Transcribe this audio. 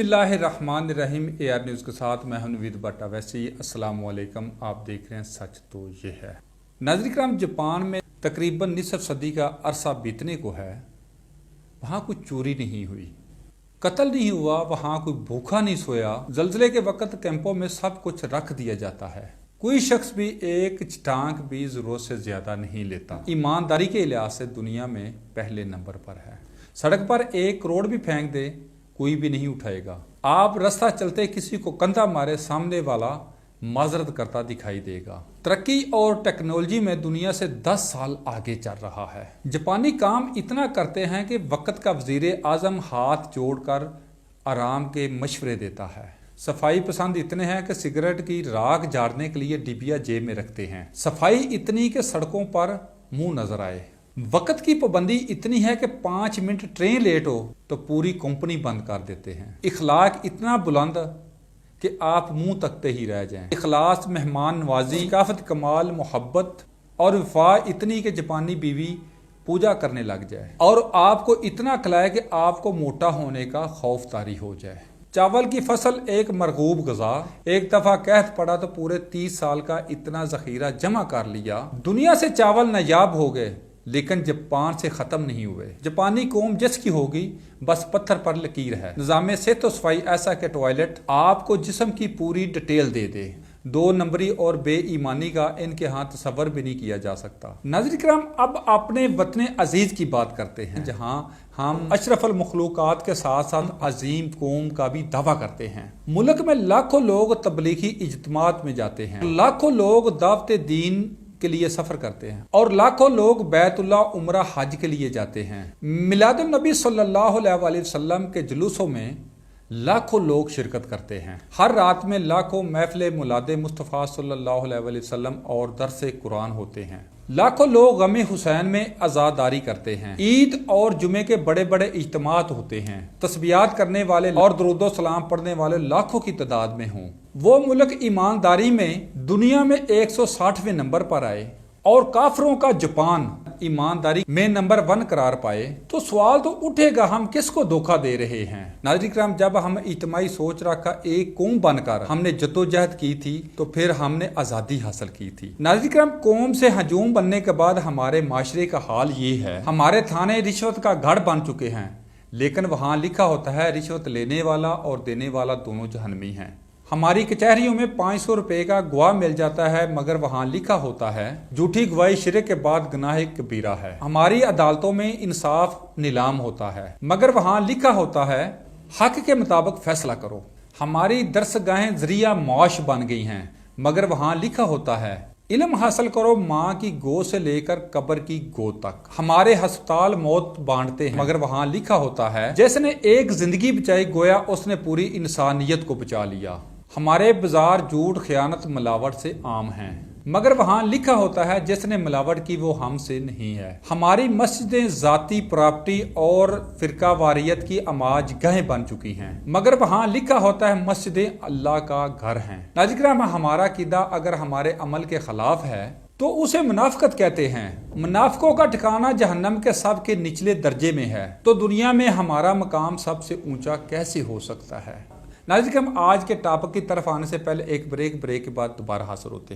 बिस्मिल्लाहिर्रहमानिर्रहीम। AR news के साथ मैं हूं नवीद भट्टा। वैसे ही अस्सलाम वालेकुम। आप देख रहे हैं सच तो ये है। नाज़रीन किराम, जापान में तकरीबन निसफ सदी का अरसा बीतने को है। वहाँ कोई चोरी नहीं हुई, कत्ल नहीं हुआ, वहाँ कोई भूखा नहीं सोया। जल्जले के वक्त कैंपों में सब कुछ रख दिया जाता है। कोई शख्स भी एक चटांक भी जरूरत से ज्यादा नहीं लेता। ईमानदारी के लिहाज से दुनिया में पहले नंबर पर है। सड़क पर 1 करोड़ भी फेंक दे, कोई भी नहीं उठाएगा। आप रास्ता चलते किसी को कंधा मारे, सामने वाला माजरत करता दिखाई देगा। तरक्की और टेक्नोलॉजी में दुनिया से 10 साल आगे चल रहा है। जापानी काम इतना करते हैं कि वक्त का वजीर आजम हाथ जोड़कर आराम के मशवरे देता है। सफाई पसंद इतने हैं कि सिगरेट की राख झाड़ने के लिए डिबिया जेब में रखते हैं। सफाई इतनी कि सड़कों पर मुंह नजर आए। वक्त की पाबंदी इतनी है कि 5 मिनट ट्रेन लेट हो तो पूरी कंपनी बंद कर देते हैं। इखलाक इतना बुलंद कि आप मुंह तकते ही रह जाएं। इखलास, मेहमान नवाजी, शकाफत, कमाल, मोहब्बत और वफा इतनी कि जापानी बीवी पूजा करने लग जाए और आपको इतना खिलाए कि आपको मोटा होने का खौफ तारी हो जाए। चावल की फसल एक मरगूब गज़ा, एक दफा कहत पड़ा तो पूरे 30 साल का इतना जखीरा जमा कर लिया। दुनिया से चावल नायाब हो गए लेकिन जापान से ख़त्म नहीं हुए। जापानी कौम जिसकी होगी बस पत्थर पर लकीर है। निज़ाम सेहत सफाई ऐसा कि टॉयलेट आपको जिस्म की पूरी डिटेल दे दे। 2 नंबरी और बेईमानी का इनके यहाँ तसव्वुर भी नहीं किया जा सकता। नाज़रीन किराम, अब अपने वतन अजीज की बात करते हैं, जहाँ हम अशरफुल मखलूकात के साथ साथ अजीम कौम का भी दावा करते हैं। मुल्क में लाखों लोग तबलीगी इज्तिमात में जाते हैं, लाखों लोग दावत दीन के लिए सफर करते हैं और लाखों लोग बैतुल्लाह उम्रा हज के लिए जाते हैं। मिलादुन नबी सल्लल्लाहु अलैहि वसल्लम के जुलूसों में लाखों लोग शिरकत करते हैं। हर रात में लाखों महफिल मुलादे मुस्तफ़ा सल्लल्लाहु अलैहि वसल्लम और दरसे कुरान होते हैं। लाखों लोग गमे हुसैन में आज़ादारी करते हैं। ईद और जुमे के बड़े बड़े इज्तिमात होते हैं। तस्बीहात करने वाले और दुरूद सलाम पढ़ने वाले लाखों की तादाद में हों। वो मुल्क ईमानदारी में दुनिया में 160वें नंबर पर आए और काफरों का जापान ईमानदारी में नंबर 1 करार पाए, तो सवाल तो उठेगा हम किसको धोखा दे रहे हैं। नाज़रीन किराम, जब हम इज्तिमाई सोच रखा एक कौम बनकर हमने जद्दोजहद की थी तो फिर हमने आज़ादी हासिल की थी। नाज़रीन किराम, कौम से हजूम बनने के बाद हमारे माशरे का हाल ये है। हमारे थाने रिश्वत का गढ़ बन चुके हैं, लेकिन वहाँ लिखा होता है रिश्वत लेने वाला और देने वाला दोनों जहन्नमी हैं। हमारी कचहरियों में 500 रुपए का गवाह मिल जाता है, मगर वहाँ लिखा होता है झूठी गवाही शिरक के बाद गुनाह कबीरा है। हमारी अदालतों में इंसाफ नीलाम होता है, मगर वहाँ लिखा होता है हक के मुताबिक फैसला करो। हमारी दरसगाहें जरिया मौश बन गई हैं, मगर वहाँ लिखा होता है इल्म हासिल करो माँ की गोद से लेकर कब्र की गोद तक। हमारे अस्पताल मौत बांटते हैं, मगर वहाँ लिखा होता है जिसने एक जिंदगी बचाई गोया उसने पूरी इंसानियत को बचा लिया। हमारे बाजार झूठ, खयानत, मिलावट से आम हैं, मगर वहाँ लिखा होता है जिसने मिलावट की वो हमसे नहीं है। हमारी मस्जिदें जाती प्रॉपर्टी और फिरका वारियत की आमाज गहें बन चुकी हैं, मगर वहाँ लिखा होता है मस्जिदें अल्लाह का घर हैं। नाज़रीन किराम, हमारा कीदा अगर हमारे अमल के खिलाफ है तो उसे मुनाफिकत कहते हैं। मुनाफिकों का ठिकाना जहन्नम के सबके निचले दर्जे में है, तो दुनिया में हमारा मकाम सबसे ऊंचा कैसे हो सकता है। नाज़रीन, हम आज के टॉपिक की तरफ आने से पहले एक ब्रेक के बाद दोबारा हाजिर होते हैं।